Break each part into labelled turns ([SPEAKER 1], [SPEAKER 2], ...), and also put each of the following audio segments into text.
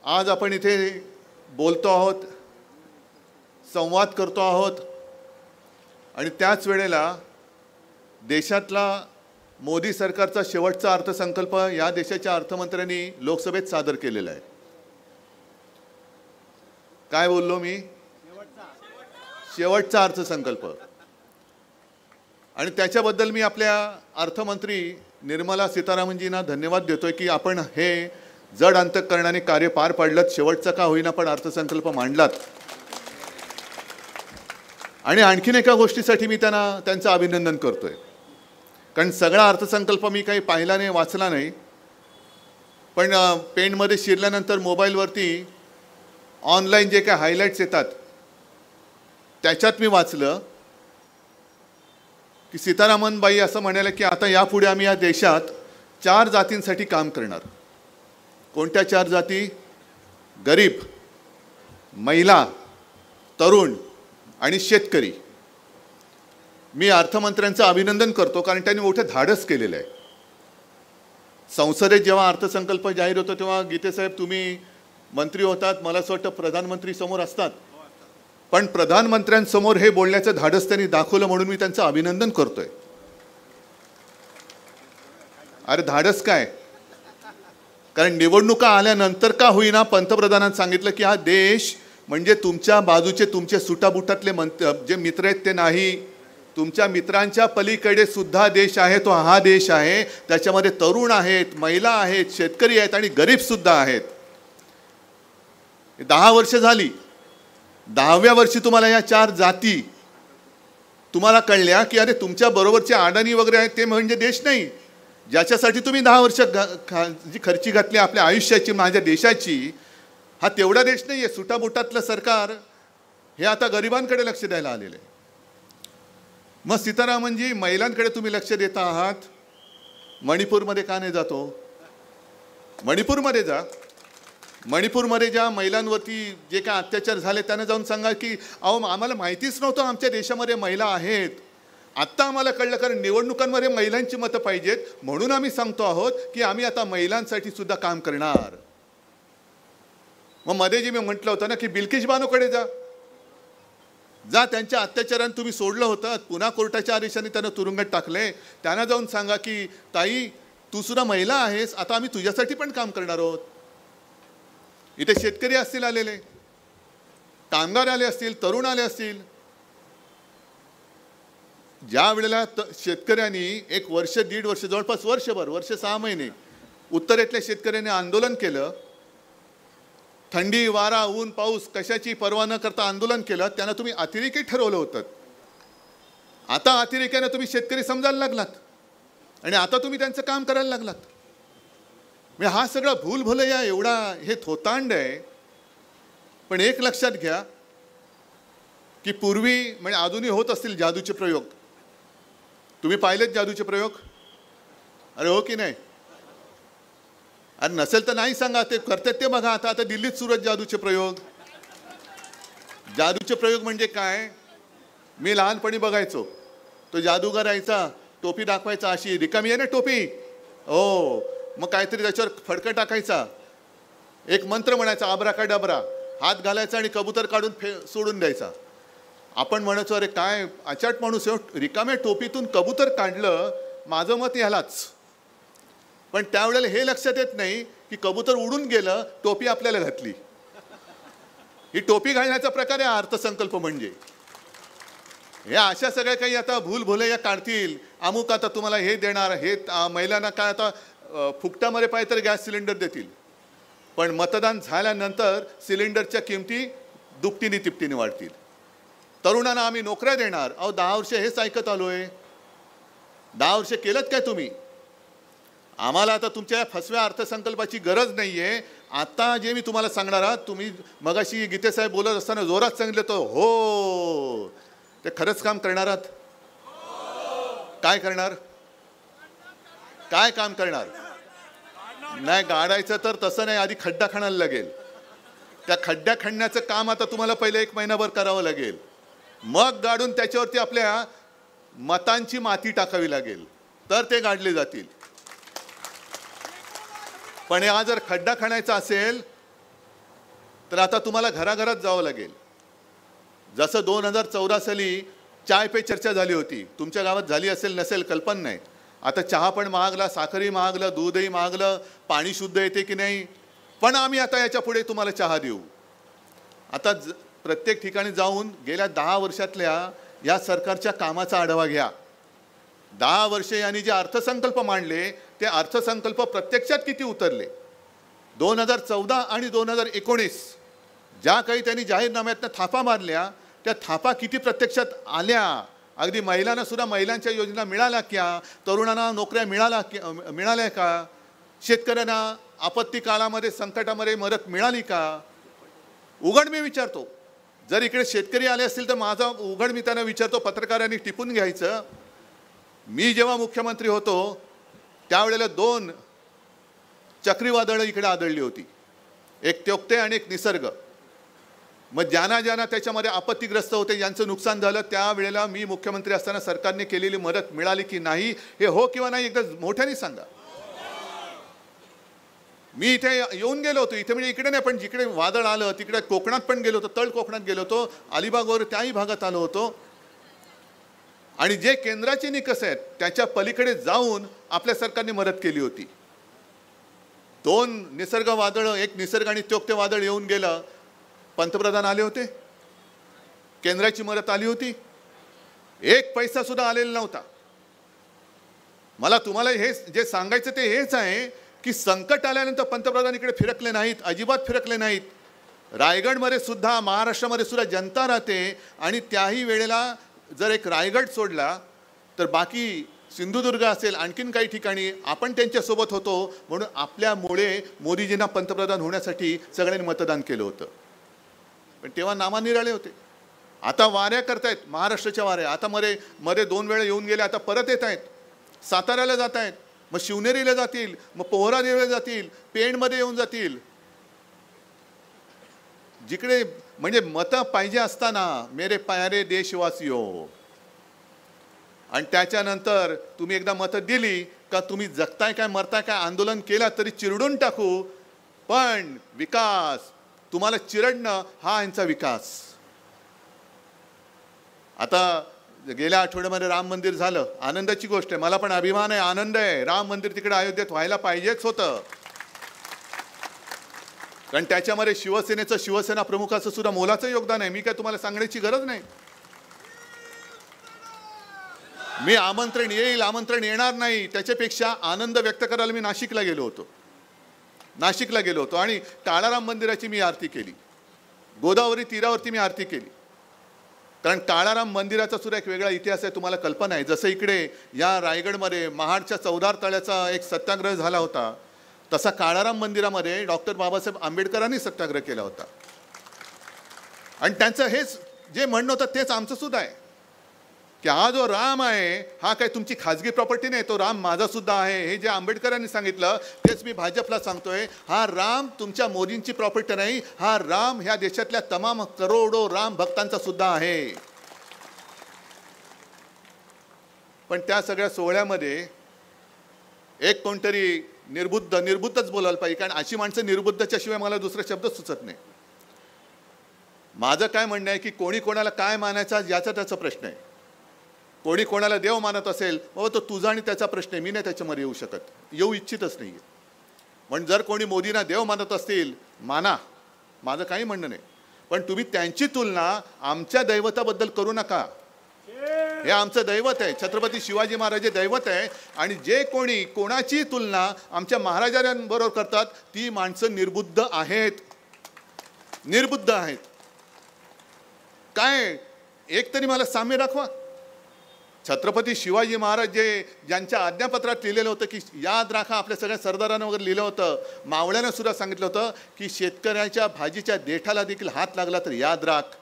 [SPEAKER 1] आज आपण इथे बोलतो आहोत, संवाद करतो आहोत आणि त्याच वेळेला देशातला मोदी सरकारचा शेवटचा अर्थसंकल्प या देशाच्या अर्थमंत्र्यांनी लोकसभेत सादर केलेला आहे. काय बोललो मी? शेवटचा अर्थसंकल्प. आणि त्याच्याबद्दल मी आपल्या अर्थमंत्री निर्मला सीतारामनजींना धन्यवाद देतोय की आपण हे जड अंतःकरणाने कार्य पार पाडलं. शेवटचा का होईना पण अर्थसंकल्प मांडलात. आणि आणखीन एका गोष्टीसाठी मी त्यांचं अभिनंदन करतोय, कारण सगळा अर्थसंकल्प मी काही पाहिला नाही, वाचला नाही, पण पेनमध्ये शिरल्यानंतर मोबाईलवरती ऑनलाईन जे काही हायलाईट्स येतात त्याच्यात मी वाचलं की सीतारामनबाई असं म्हणाले की आता यापुढे आम्ही या देशात 4 जातींसाठी काम करणार. कोणत्या 4 जाती? गरीब, महिला, तरुण आणि शेतकरी. मी अर्थमंत्र्यांचं अभिनंदन करतो कारण त्यांनी मोठं धाडस केलेलं आहे. संसदेत जेव्हा अर्थसंकल्प जाहीर होतो तेव्हा गीतेसाहेब तुम्ही मंत्री होतात, मला असं वाटतं प्रधानमंत्री समोर असतात, पण प्रधानमंत्र्यांसमोर हे बोलण्याचं धाडस त्यांनी दाखवलं म्हणून मी त्यांचं अभिनंदन करतोय. अरे धाडस काय? कारण निवडणुका आल्यानंतर का होईना पंतप्रधानांनी सांगितलं की हा देश म्हणजे तुमच्या बाजूचे तुमचे सुटाबुटातले जे मित्र आहेत ते नाही, तुमच्या मित्रांच्या पलीकडे सुद्धा देश आहे, तो हा देश आहे. त्याच्यामध्ये तरुण आहेत, महिला आहेत, शेतकरी आहेत आणि गरीब सुद्धा आहेत. 10 वर्ष झाली. 10व्या वर्षी तुम्हाला या 4 जाती तुम्हाला कळल्या की अरे तुमच्या बरोबरचे अडाणी वगैरे आहेत ते म्हणजे देश नाही. ज्याच्यासाठी तुम्ही 10 वर्ष जी खर्ची घातली आपल्या आयुष्याची, माझ्या देशाची, हा तेवढा देश नाही आहे. सुटाबुटातलं सरकार हे आता गरिबांकडे लक्ष द्यायला आलेलं आहे. मग सीतारामनजी, महिलांकडे तुम्ही लक्ष देता आहात, मणिपूरमध्ये का नाही जातो? मणिपूरमध्ये जा. मणिपूरमध्ये ज्या महिलांवरती जे काय अत्याचार झाले त्यांना जाऊन सांगा की अहो आम्हाला माहितीच नव्हतं आमच्या देशामध्ये महिला आहेत, आत्ता आम्हाला कळलं, कारण निवडणुकांमध्ये महिलांची मतं पाहिजेत म्हणून आम्ही सांगतो आहोत की आम्ही आता महिलांसाठी सुद्धा काम करणार. मग मध्ये जे मी म्हटलं होतं ना की बिल्किश बानोकडे जा. त्यांच्या अत्याचाराने तुम्ही सोडलं होतं, पुन्हा कोर्टाच्या आदेशाने त्यांना तुरुंगात टाकले. त्यांना जाऊन सांगा की ताई तू सुद्धा महिला आहेस, आता आम्ही तुझ्यासाठी पण काम करणार आहोत. इथे शेतकरी असतील आलेले, कामगार आले असतील, तरुण आले असतील. ज्या वेळेला शेतकऱ्यांनी 1 वर्ष, 1.5 वर्ष, जवळपास वर्षभर, वर्ष 6 महिने उत्तरेतल्या शेतकऱ्यांनी आंदोलन केलं, थंडी, वारा, ऊन, पाऊस कशाची पर्वा न करता आंदोलन केलं, त्यांना तुम्ही अतिरेकी ठरवलं होतं. आता अतिरेक्याने तुम्ही शेतकरी समजायला लागलात आणि आता तुम्ही त्यांचं काम करायला लागलात. म्हणजे हा सगळा भूलभुलैया एवढा हे थोतांड आहे. पण एक लक्षात घ्या की पूर्वी म्हणजे अजूनही होत असतील जादूचे प्रयोग. तुम्ही पाहिलेत जादूचे प्रयोग? अरे हो की नाही? अरे नसेल तर नाही सांगा, ते करतात ते बघा. आता दिल्लीत सुरू आहेत जादूचे प्रयोग. जादूचे प्रयोग म्हणजे काय? मी लहानपणी बघायचो, तो जादूगार यायचा, टोपी दाखवायचा, अशी रिकामी आहे ना टोपी, हो, मग काहीतरी त्याच्यावर फडकं टाकायचा, एक मंत्र म्हणायचा, आब्राकाडाब्रा, हात घालायचा आणि कबूतर काढून सोडून द्यायचा. आपण म्हणायचो अरे काय अचाट माणूस, रिकाम्या टोपीतून कबूतर काढलं, माझं मत ह्यालाच. पण त्यावेळेला हे लक्षात येत नाही की कबूतर उडून गेलं, टोपी आपल्याला घातली. ही टोपी घालण्याचा प्रकार आहे अर्थसंकल्प म्हणजे. हे अशा सगळ्या काही आता भूलभुलैया काढतील. अमुक आता तुम्हाला हे देणार, हे महिलांना काय आता फुकटामध्ये पाहिजे तर गॅस सिलेंडर देतील, पण मतदान झाल्यानंतर सिलेंडरच्या किमती दुपटीने तिपटीने वाढतील. तरुणांना आम्ही नोकऱ्या देणार. अहो 10 वर्ष हेच ऐकत आलोय. 10 वर्ष केलं काय तुम्ही? आम्हाला आता तुमच्या फसव्या अर्थसंकल्पाची गरज नाही आहे. आता जे मी तुम्हाला सांगणार आहात, तुम्ही मगाशी गीतेसाहेब बोलत असताना जोरात सांगितलं तर हो, ते खरंच काम करणार आहात? काय करणार? काय काम करणार? नाही गाडायचं तर तसं नाही, आधी खड्डा खणायला लागेल. त्या खड्ड्या खणण्याचं काम आता तुम्हाला पहिले 1 महिनाभर करावं लागेल, मग गाडून त्याच्यावरती आपल्या मतांची माती टाकावी लागेल, तर ते गाडले जातील. पण हा जर खड्डा खणायचा असेल तर आता तुम्हाला घराघरात जावं लागेल. जसं 2014 साली चाय पे चर्चा झाली होती, तुमच्या गावात झाली असेल नसेल कल्पना नाही. आता चहा पण महागला, साखरही महागलं, दूधही महागलं, पाणी शुद्ध येते की नाही, पण आम्ही आता याच्या पुढे तुम्हाला चहा देऊ. आता प्रत्येक ठिकाणी जाऊन गेल्या 10 वर्षातल्या या सरकारच्या कामाचा आढावा घ्या. 10 वर्षे यांनी जे अर्थसंकल्प मांडले ते अर्थसंकल्प प्रत्यक्षात किती उतरले. 2014 आणि 2019 ज्या काही त्यांनी जाहीरनाम्यातनं थापा मारल्या त्या थापा किती प्रत्यक्षात आल्या. अगदी महिलांना सुद्धा महिलांच्या योजना मिळाल्या क्या, तरुणांना नोकऱ्या मिळाल्या का, शेतकऱ्यांना आपत्ती काळामध्ये संकटामध्ये मदत मिळाली का. उघड मी विचारतो, जर इकडे शेतकरी आले असतील तर माझा उघड मी त्यांना विचारतो, पत्रकारांनी टिपून घ्यायचं. मी जेव्हा मुख्यमंत्री होतो त्यावेळेला 2 चक्रीवादळं इकडे आदळली होती, एक त्योक्ते आणि एक निसर्ग. मग ज्यांना त्याच्यामध्ये आपत्तीग्रस्त होते, यांचं नुकसान झालं, त्यावेळेला मी मुख्यमंत्री असताना सरकारने केलेली मदत मिळाली की नाही, हे हो किंवा नाही एकदा मोठ्याने सांगा. मी इथे येऊन गेलो होतो, इथे म्हणजे इकडे नाही पण जिकडे वादळ आलं तिकडे कोकणात पण गेलो होतो, तळ कोकणात गेलो होतो, अलिबाग वगैरे त्याही भागात आलो होतो. आणि जे केंद्राचे निकष आहेत त्याच्या पलीकडे जाऊन आपल्या सरकारने मदत केली होती. 2 निसर्ग वादळ, एक निसर्ग आणि त्योक्ते वादळ येऊन गेलं, पंतप्रधान आले होते, केंद्राची मदत आली होती, 1 पैसा सुद्धा आलेला नव्हता. मला तुम्हाला हे जे सांगायचं ते हेच आहे की संकट आल्यानंतर पंतप्रधान इकडे फिरकले नाहीत, अजिबात फिरकले नाहीत. रायगडमध्ये सुद्धा, महाराष्ट्रामध्ये सुद्धा जनता राहते आणि त्याही वेळेला जर एक रायगड सोडला तर बाकी सिंधुदुर्ग असेल, आणखीन काही ठिकाणी आपण त्यांच्यासोबत होतो, म्हणून आपल्यामुळे मोदीजींना पंतप्रधान होण्यासाठी सगळ्यांनी मतदान केलं होतं. पण तेव्हा नामानिराळे होते. आता वाऱ्या करतायत, महाराष्ट्राच्या वाऱ्या. आता मध्ये 2 वेळा येऊन गेले, आता परत येत आहेत, साताऱ्याला जात आहेत, मग शिवनेरीला जातील, मग पोहरादेवीला जातील, पेणमध्ये येऊन जातील. जिकडे म्हणजे मतं पाहिजे असताना मेरे प्यारे देशवासियो, आणि त्याच्यानंतर तुम्ही एकदा मतं दिली का तुम्ही जगताय काय मरताय काय, आंदोलन केला तरी चिरडून टाकू, पण विकास तुम्हाला चिरडणं हा यांचा विकास. आता गेल्या आठवड्यामध्ये राम मंदिर झालं, आनंदाची गोष्ट आहे, मला पण अभिमान आहे, आनंद आहे. राम मंदिर तिकडे अयोध्येत व्हायला पाहिजेच होतं, कारण त्याच्यामध्ये शिवसेनेचं, शिवसेना प्रमुखाचं सुद्धा मोलाचं योगदान आहे. मी काय तुम्हाला सांगण्याची गरज नाही. मी आमंत्रण येईल, आमंत्रण येणार नाही, त्याच्यापेक्षा आनंद व्यक्त करायला मी नाशिकला गेलो होतो आणि काळाराम मंदिराची मी आरती केली, गोदावरी तीरावरती मी आरती केली. कारण काळाराम मंदिराचा सुद्धा एक वेगळा इतिहास आहे, तुम्हाला कल्पना आहे. जसं इकडे या रायगडमध्ये महाडच्या 14 तळ्याचा एक सत्याग्रह झाला होता, तसा काळाराम मंदिरामध्ये डॉक्टर बाबासाहेब आंबेडकरांनी सत्याग्रह केला होता. आणि त्यांचं हेच जे म्हणणं होतं तेच आमचं सुद्धा आहे की हा जो राम आहे हा काय तुमची खाजगी प्रॉपर्टी नाही, तो राम माझा सुद्धा आहे. हे जे आंबेडकरांनी सांगितलं तेच मी भाजपला सांगतोय, हा राम तुमच्या मोदींची प्रॉपर्टी नाही, हा राम ह्या देशातल्या तमाम करोडो राम भक्तांचा सुद्धा आहे. पण त्या सगळ्या सोहळ्यामध्ये एक कोणतरी निर्बुद्धच बोलायला पाहिजे, कारण अशी माणसं निर्बुद्धच्या शिवाय मला दुसरा शब्द सुचत नाही. माझं काय म्हणणं आहे की कोणी कोणाला काय मानायचा याचा त्याचा प्रश्न आहे. कोणी कोणाला देव मानत असेल बाबा तो तुझा आणि त्याचा प्रश्न आहे, मी नाही त्याच्यामध्ये येऊ शकत, येऊ इच्छितच नाही. पण जर कोणी मोदींना देव मानत असतील माना, माझं काही म्हणणं नाही, पण तुम्ही त्यांची तुलना आमच्या दैवताबद्दल करू नका. हे आमचं दैवत आहे, छत्रपती शिवाजी महाराज हे दैवत आहे. आणि जे कोणी कोणाची तुलना आमच्या महाराजांबरोबर करतात ती माणसं निर्बुद्ध आहेत, निर्बुद्ध आहेत. काय एक तरी मला साम्य दाखवा. छत्रपती शिवाजी महाराज ज्यांच्या आज्ञापत्रात लिहिलेलं होतं की याद राखा, आपल्या सगळ्या सरदारांना वगैरे लिहिलं होतं, मावळ्यानं सुद्धा सांगितलं होतं की शेतकऱ्याच्या भाजीच्या देठाला देखील हात लागला तर याद राख.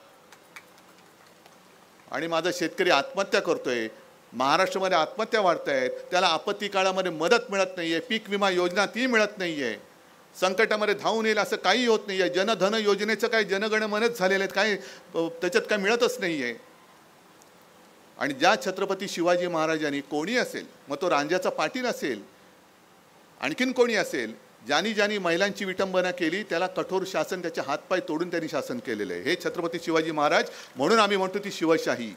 [SPEAKER 1] आणि माझा शेतकरी आत्महत्या करतोय, महाराष्ट्रामध्ये आत्महत्या वाढत आहेत, त्याला आपत्ती काळामध्ये मदत मिळत नाहीये, पीक विमा योजना ती मिळत नाहीये, संकटामध्ये धावून येईल असं काही होत नाहीये, जनधन योजनेचं काही जनगणमनच झालेलं आहेत, काही त्याच्यात काय मिळतच नाहीये. आणि ज्या छत्रपती शिवाजी महाराजांनी कोणी असेल, मग तो रांजाचा पाटील असेल, आणखीन कोणी असेल, ज्यांनी ज्यांनी महिलांची विटंबना केली त्याला कठोर शासन, त्याचे हातपाय तोडून त्यांनी शासन केलेलं आहे. हे छत्रपती शिवाजी महाराज, म्हणून आम्ही म्हणतो ती शिवशाही.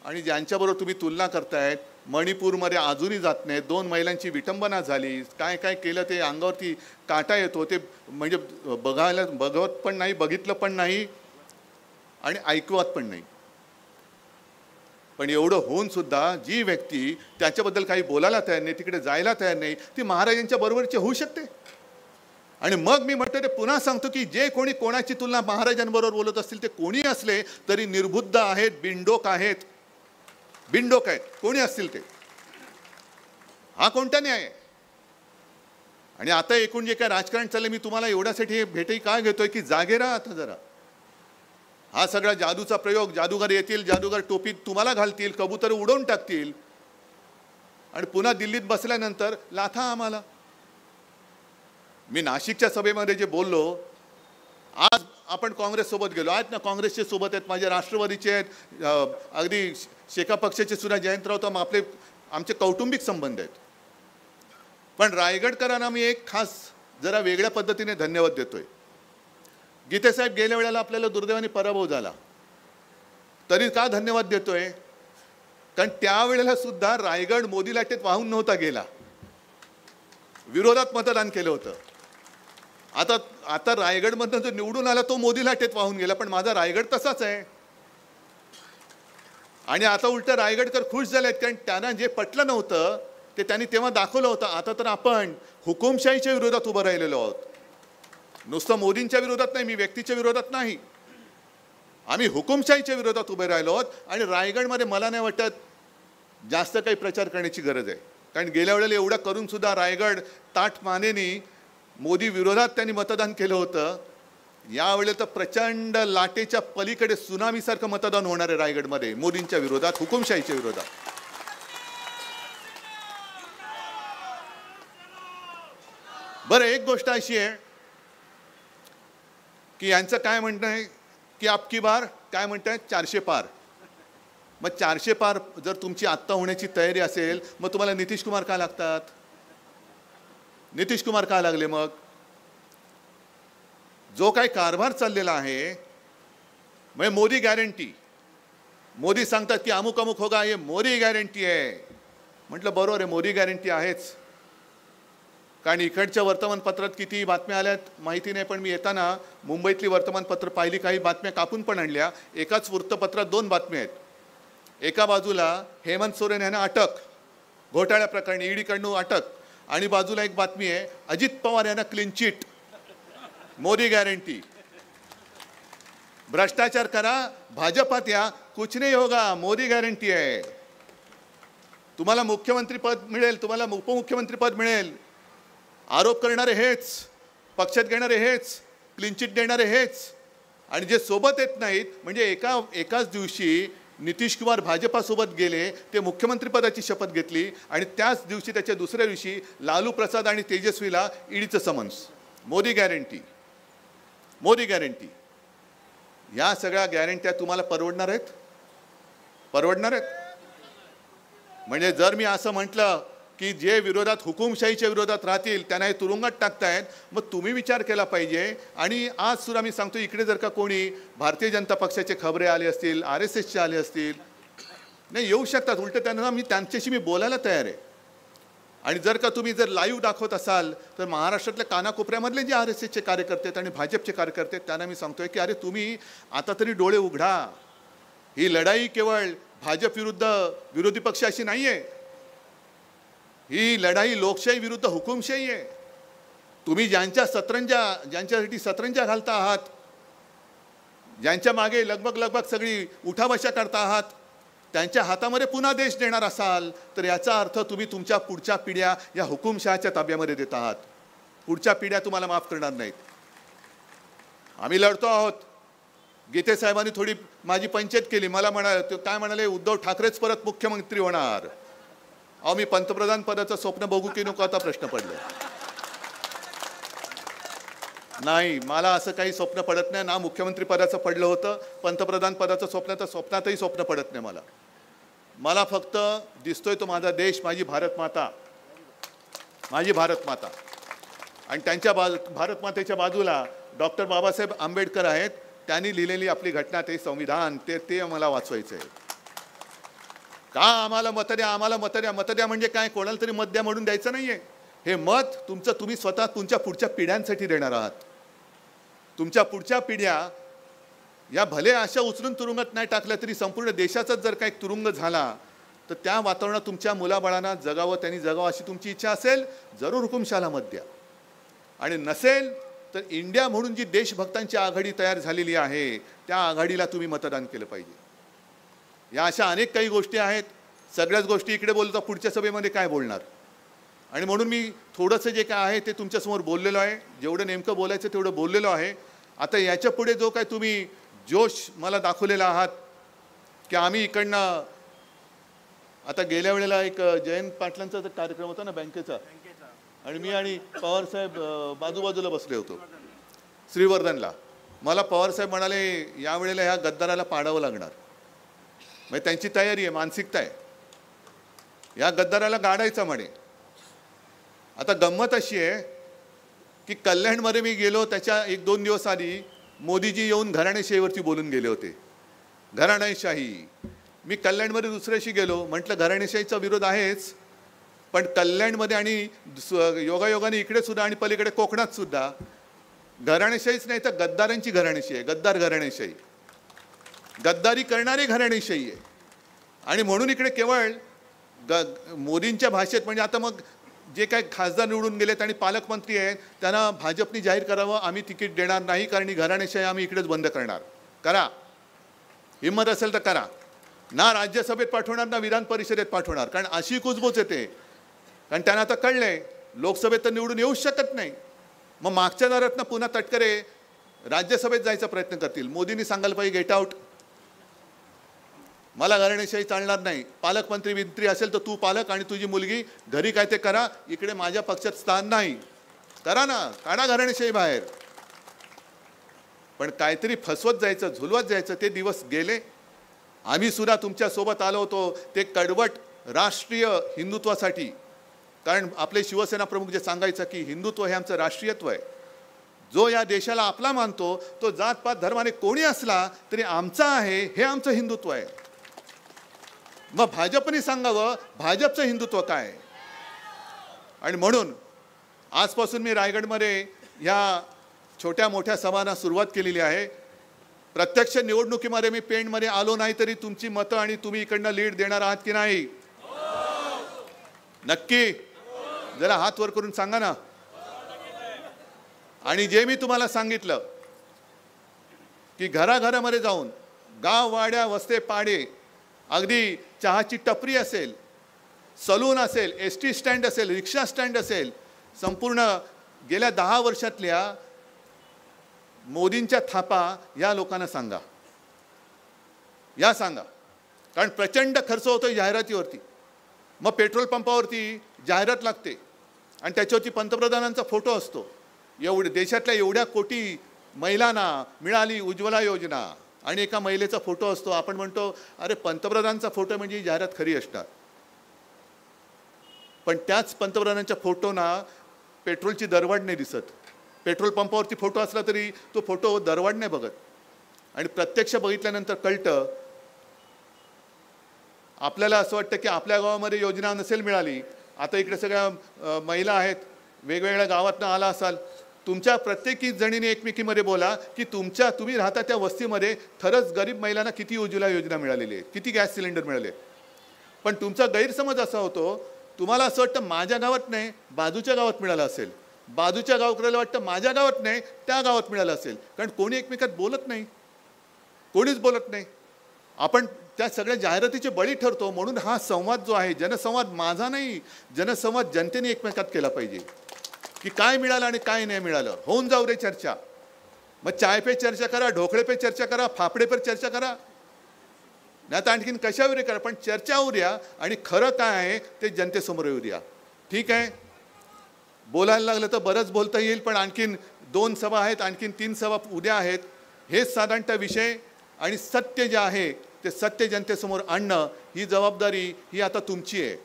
[SPEAKER 1] आणि ज्यांच्याबरोबर तुम्ही तुलना करतायत, मणिपूरमध्ये अजूनही जात नाहीत, 2 महिलांची विटंबना झाली, काय काय केलं ते अंगावरती काटा येतो, ते म्हणजे बघवत पण नाही, बघितलं पण नाही आणि ऐकवत पण नाही. पण एवढं होऊन सुद्धा जी व्यक्ती त्याच्याबद्दल काही बोलायला तयार नाही, तिकडे जायला तयार नाही, ती महाराजांच्या बरोबरची होऊ शकते. आणि मग मी म्हणतो ते पुन्हा सांगतो की जे कोणी कोणाची तुलना महाराजांबरोबर बोलत असतील ते कोणी असले तरी निर्बुद्ध आहेत, बिंडोक आहेत, बिंडोक आहेत, कोणी असतील ते. हा कोणता न्याय आहे? आणि आता एकूण जे काय राजकारण चाललंय, मी तुम्हाला एवढ्यासाठी भेटही काय घेतोय की जागे राहा आता जरा. हा सगळा जादूचा प्रयोग, जादूगार येतील, जादूगार टोपी तुम्हाला घालतील, कबूतर उडवून टाकतील आणि पुन्हा दिल्लीत बसल्यानंतर लाथा आम्हाला. मी नाशिकच्या सभेमध्ये जे बोललो, आज आपण काँग्रेस सोबत गेलो, आहेत ना काँग्रेसचे सोबत आहेत, माझे राष्ट्रवादीचे आहेत, अगदी शेका पक्षाचे सुद्धा जयंतराव तर आमचे कौटुंबिक संबंध आहेत. पण रायगडकरांना मी एक खास जरा वेगळ्या पद्धतीने धन्यवाद देतोय. गीतेसाहेब गेल्या वेळेला आपल्याला दुर्दैवाने पराभव झाला, तरी का धन्यवाद देतोय? कारण त्यावेळेला सुद्धा रायगड मोदी लाटेत वाहून नव्हता गेला, विरोधात मतदान केलं होतं. आता रायगडमधनं जो निवडून आला तो मोदी लाटेत वाहून गेला, पण माझा रायगड तसाच आहे. आणि आता उलट रायगडकर खुश झालेत, कारण त्यांना जे पटलं नव्हतं ते त्यांनी तेव्हा दाखवलं होतं. आता तर आपण हुकुमशाहीच्या विरोधात उभं राहिलेलो आहोत. नुसतं मोदींच्या विरोधात नाही, मी व्यक्तीच्या विरोधात नाही, आम्ही हुकुमशाहीच्या विरोधात उभे राहिलो आहोत. आणि रायगडमध्ये मला नाही वाटत जास्त काही प्रचार करण्याची गरज आहे, कारण गेल्या वेळेला एवढं करून सुद्धा रायगड ताठ मानेनी मोदी विरोधात त्यांनी मतदान केलं होतं. यावेळेला तर प्रचंड लाटेच्या पलीकडे सुनामीसारखं मतदान होणार आहे रायगडमध्ये, मोदींच्या विरोधात, हुकुमशाहीच्या विरोधात. बरं, एक गोष्ट अशी आहे की यांचं काय म्हणणं आहे की अबकी बार काय म्हणतायत 400 पार. मग 400 पार जर तुमची आत्ता होण्याची तयारी असेल, मग तुम्हाला नितीश कुमार का लागतात? नितीश कुमार का लागले? मग जो काही कारभार चाललेला आहे, म्हणजे मोदी गॅरंटी, मोदी सांगतात की अमुक अमुक होगा, हे मोदी गॅरंटी आहे. म्हटलं बरोबर आहे, मोदी गॅरंटी आहेच. कारण इकडच्या वर्तमानपत्रात किती बातम्या आल्यात माहिती नाही, पण मी येताना मुंबईतली वर्तमानपत्र पाहिली, काही बातम्या कापून पण आणल्या. एकाच वृत्तपत्रात 2 बातम्या आहेत. एका बाजूला हेमंत सोरेन यांना अटक, घोटाळ्या प्रकरणी ईडीकडून अटक, आणि बाजूला एक बातमी आहे अजित पवार यांना क्लीन चिट, मोदी गॅरंटी. भ्रष्टाचार करा, भाजपात या, कुछ नहीं होगा, मोदी गॅरंटी आहे. तुम्हाला मुख्यमंत्री पद मिळेल, तुम्हाला उपमुख्यमंत्री पद मिळेल. आरोप करणारे हेच, पक्षात घेणारे हेच, क्लीन चिट देणारे हेच, आणि जे सोबत येत नाहीत, म्हणजे एकाच दिवशी नितीश कुमार भाजपासोबत गेले, ते मुख्यमंत्री पदाची शपथ घेतली, आणि त्याच दिवशी त्याच्या दुसऱ्या दिवशी लालू प्रसाद आणि तेजस्वीला ईडीचं summons. Modi guarantee, Modi guarantee. या सगळ्या गॅरंट्या तुम्हाला परवडणार आहेत? परवडणार आहेत? म्हणजे जर मी असं म्हटलं की जे विरोधात, हुकुमशाहीच्या विरोधात राहतील त्यांना हे तुरुंगात टाकतायत, मग तुम्ही विचार केला पाहिजे. आणि आज सुद्धा मी सांगतो, इकडे जर का कोणी भारतीय जनता पक्षाचे खबरे आले असतील, RSSचे आले असतील, नाही येऊ शकतात, उलट त्यांच्याशी मी बोलायला तयार आहे. आणि जर का तुम्ही जर लाईव्ह दाखवत असाल तर महाराष्ट्रातल्या कानाकोपऱ्यामधले जे RSSचे कार्यकर्ते आहेत आणि भाजपचे कार्यकर्ते आहेत त्यांना मी सांगतोय की अरे तुम्ही आता तरी डोळे उघडा. ही लढाई केवळ भाजप विरुद्ध विरोधी पक्ष अशी नाही आहे, ही लढाई लोकशाही विरुद्ध हुकुमशाही आहे. तुम्ही ज्यांच्यासाठी सतरंजा घालता आहात, ज्यांच्या मागे लगबग सगळी उठाबशा करता आहात, त्यांच्या हातामध्ये पुन्हा देश देणार असाल तर याचा अर्थ तुम्ही तुमच्या पुढच्या पिढ्या या हुकुमशहाच्या ताब्यामध्ये देत आहात. पुढच्या पिढ्या तुम्हाला माफ करणार नाहीत. आम्ही लढतो आहोत. गीते साहेबांनी थोडी माझी पंचायत केली. मला काय म्हणाले, उद्धव ठाकरेच परत मुख्यमंत्री होणार. अहो, मी पंतप्रधान पदाचं स्वप्न बघू की नको आता प्रश्न पडले. नाही, मला असं काही स्वप्न पडत नाही. ना मुख्यमंत्री पदाचं पडलं होतं, पंतप्रधान पदाचं स्वप्नातही स्वप्न पडत नाही मला फक्त दिसतोय तो माझा देश, माझी भारत माता. माझी भारत माता. आणि त्यांच्या भारत मातेच्या बाजूला डॉक्टर बाबासाहेब आंबेडकर आहेत. त्यांनी लिहिलेली आपली घटना, ते संविधान, ते आम्हाला वाचवायचं आहे. का आम्हाला मत द्या, आम्हाला मत द्या. मत द्या म्हणजे काय? कोणाला तरी मत द्या म्हणून द्यायचं नाहीये. हे मत तुमचं तुम्ही स्वतः तुमच्या पुढच्या पिढ्यांसाठी देणार आहात. तुमच्या पुढच्या पिढ्या या भले अशा उचलून तुरुंगात नाही टाकल्या तरी संपूर्ण देशाचाच जर काही तुरुंग झाला तर त्या वातावरणात तुमच्या मुलाबाळांना जगावं, त्यांनी जगावं अशी तुमची इच्छा असेल, जरूर हुकुमशाला मत द्या. आणि नसेल तर इंडिया म्हणून जी देशभक्तांची आघाडी तयार झालेली आहे त्या आघाडीला तुम्ही मतदान केलं पाहिजे. या अशा अनेक काही गोष्टी आहेत. सगळ्याच गोष्टी इकडे बोलता पुढच्या सभेमध्ये काय बोलणार. आणि म्हणून मी थोडंसं जे काय आहे ते तुमच्यासमोर बोललेलो आहे. जेवढं नेमकं बोलायचं तेवढं बोललेलो आहे. आता याच्या पुढे जो काय तुम्ही जोश मला दाखवलेला आहात की आम्ही इकडनं, आता गेल्या वेळेला एक जयंत पाटलांचा कार्यक्रम होता ना बँकेचा, आणि मी आणि पवारसाहेब बाजूबाजूला बसले होतो श्रीवर्धनला. मला पवारसाहेब म्हणाले यावेळेला ह्या गद्दाराला पाडावं लागणार. म्हणजे त्यांची तयारी आहे, मानसिकता आहे, या गद्दाराला गाडायचा म्हणे. आता गंमत अशी आहे की कल्याणमध्ये मी गेलो, त्याच्या 1-2 दिवस आधी मोदीजी येऊन घराणेशाहीवरती बोलून गेले होते. घराणेशाही. मी कल्याणमध्ये दुसऱ्याशी गेलो, म्हटलं घराणेशाहीचा विरोध आहेच, पण कल्याणमध्ये आणि योगायोगाने इकडे सुद्धा आणि पलीकडे कोकणात सुद्धा घराणेशाहीच नाही तर गद्दारांची घराणेशाही आहे. गद्दार घराणेशाही, गद्दारी करणारी घराणेशाही आहे. आणि म्हणून इकडे केवळ मोदींच्या भाषेत, म्हणजे आता मग जे काही खासदार निवडून गेलेत आणि पालकमंत्री आहेत त्यांना भाजपनी जाहीर करावं आम्ही तिकीट देणार नाही कारण घराणेशाही आम्ही इकडेच बंद करणार. करा, हिंमत असेल तर करा. ना राज्यसभेत पाठवणार ना विधान परिषदेत पाठवणार, कारण अशी कुजबूज येते. कारण त्यांना आता कळलंय लोकसभेत तर निवडून येऊच शकत नाही. मग मागच्या दारातनं पुन्हा तटकरे राज्यसभेत जायचा प्रयत्न करतील. मोदींनी सांगायला पाहिजे गेट आउट, मला घराणेशाही चालणार नाही. पालकमंत्री विंत्री असेल तर तू पालक आणि तुझी मुलगी घरी काय ते करा, इकडे माझ्या पक्षात स्थान नाही. करा ना, काढा घराणेशाही बाहेर. पण काहीतरी फसवत जायचं, झुलवत जायचं, ते दिवस गेले. आम्ही सुद्धा तुमच्या सोबत आलो होतो ते कडवट राष्ट्रीय हिंदुत्वासाठी. कारण आपले शिवसेना प्रमुख जे सांगायचं की हिंदुत्व हे आमचं राष्ट्रीयत्व आहे. जो या देशाला आपला मानतो तो जातपात धर्माने कोणी असला तरी आमचा आहे, हे आमचं हिंदुत्व आहे. मग भाजपने सांगावं भाजपचं हिंदुत्व काय. आणि म्हणून आजपासून मी रायगडमध्ये ह्या छोट्या मोठ्या सभांना सुरुवात केलेली आहे. प्रत्यक्ष निवडणुकीमध्ये मी पेणमध्ये आलो नाही तरी तुमची मतं आणि तुम्ही इकडनं लीड देणार आहात की नाही? नक्की जरा हात वर करून सांगा ना. आणि जे मी तुम्हाला सांगितलं की घराघरामध्ये जाऊन, गाव वाड्या वस्ते पाडे, अगदी चहाची टपरी असेल, सलून असेल, एसटी स्टँड असेल, रिक्षा स्टँड असेल, संपूर्ण गेल्या 10 वर्षातल्या मोदींच्या थापा या लोकांना सांगा. या सांगा. कारण प्रचंड खर्च होतो जाहिरातीवरती. मग पेट्रोल पंपावरती जाहिरात लागते आणि त्याच्यावरती पंतप्रधानांचा फोटो असतो. देशातल्या एवढ्या कोटी महिलांना मिळाली उज्ज्वला योजना आणि एका महिलेचा फोटो असतो. आपण म्हणतो अरे पंतप्रधानांचा फोटो म्हणजे जाहिरात खरी असणार. पण त्याच पंतप्रधानांच्या फोटोना पेट्रोलची दरवाढ नाही दिसत. पेट्रोल पंपावरती फोटो असला तरी तो फोटो दरवाढ नाही बघत. आणि प्रत्यक्ष बघितल्यानंतर कळतं आपल्याला. असं वाटतं की आपल्या गावामध्ये योजना नसेल मिळाली. आता इकडे सगळ्या महिला आहेत, वेगवेगळ्या गावातनं आला असाल, तुमच्या प्रत्येकी जणीने एकमेकीमध्ये बोला की तुम्ही राहता त्या वस्तीमध्ये खरंच गरीब महिलांना किती उज्ज्वला योजना मिळालेली आहे, किती गॅस सिलेंडर मिळाले. पण तुमचा गैरसमज असा होतो, तुम्हाला असं वाटतं माझ्या गावात नाही बाजूच्या गावात मिळालं असेल, बाजूच्या गावकऱ्याला वाटतं माझ्या गावात नाही त्या गावात मिळालं असेल. कारण कोणी एकमेकात बोलत नाही, कोणीच बोलत नाही. आपण त्या सगळ्या जाहिरातीचे बळी ठरतो. म्हणून हा संवाद जो आहे, जनसंवाद माझा नाही, जनसंवाद जनतेने एकमेकात केला पाहिजे की काय मिळालं आणि काय नाही मिळालं. होऊन जाऊ रे चर्चा. मग चाय पे चर्चा करा, ढोकळे पे चर्चा करा, फाफडे पर चर्चा करा, नाही तर आणखीन कशावर करा, पण चर्चा होऊ द्या आणि खरं काय आहे ते जनतेसमोर येऊ द्या. ठीक आहे, बोलायला लागलं तर बरंच बोलता येईल, पण आणखीन 2 सभा आहेत, आणखीन 3 सभा उद्या आहेत. हेच साधारणतः विषय. आणि सत्य जे आहे ते सत्य जनतेसमोर आणणं ही जबाबदारी ही आता तुमची आहे.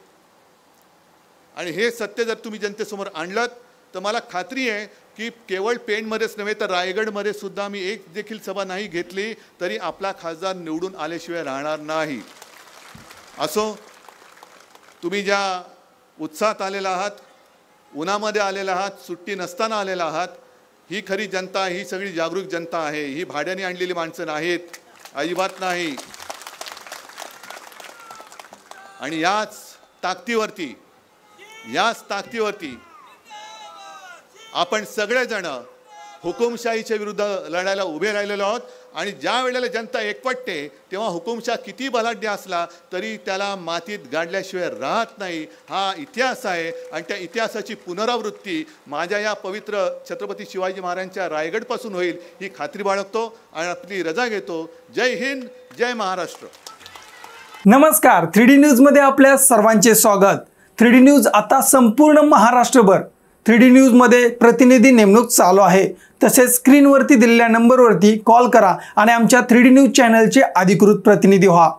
[SPEAKER 1] आणि हे सत्य जर तुम्ही जनतेसमोर आणलं तर मला खात्री आहे की केवळ पेणमध्येच नव्हे तर रायगडमध्ये सुद्धा मी एक देखील सभा नाही घेतली तरी आपला खासदार निवडून आल्याशिवाय राहणार नाही. असो, तुम्ही ज्या उत्साहात आलेला आहात, उन्हामध्ये आलेला आहात, सुट्टी नसताना आलेला आहात, ही खरी जनता, ही सगळी जागरूक जनता आहे. ही भाड्याने आणलेली माणसं नाहीत, अजिबात नाही. आणि याच ताकदीवरती आपण सगळेजण हुकुमशाहीच्या विरुद्ध लढायला उभे राहिलेलो आहोत. आणि ज्या वेळेला जनता एकवटते तेव्हा हुकुमशाह किती बलाढ्य असला तरी त्याला मातीत गाडल्याशिवाय राहत नाही. हा इतिहास आहे आणि त्या इतिहासाची पुनरावृत्ती माझ्या या पवित्र छत्रपती शिवाजी महाराजांच्या रायगडपासून होईल ही खात्री बाळगतो आणि आपली रजा घेतो. जय हिंद, जय महाराष्ट्र.
[SPEAKER 2] नमस्कार, 3D न्यूजमध्ये आपल्या सर्वांचे स्वागत. 3D न्यूज आता संपूर्ण महाराष्ट्रभर 3D न्यूजमध्ये प्रतिनिधी नेमणूक चालू आहे. तसेच स्क्रीनवरती दिलेल्या नंबरवरती कॉल करा आणि आमच्या 3D न्यूज चॅनलचे अधिकृत प्रतिनिधी व्हा.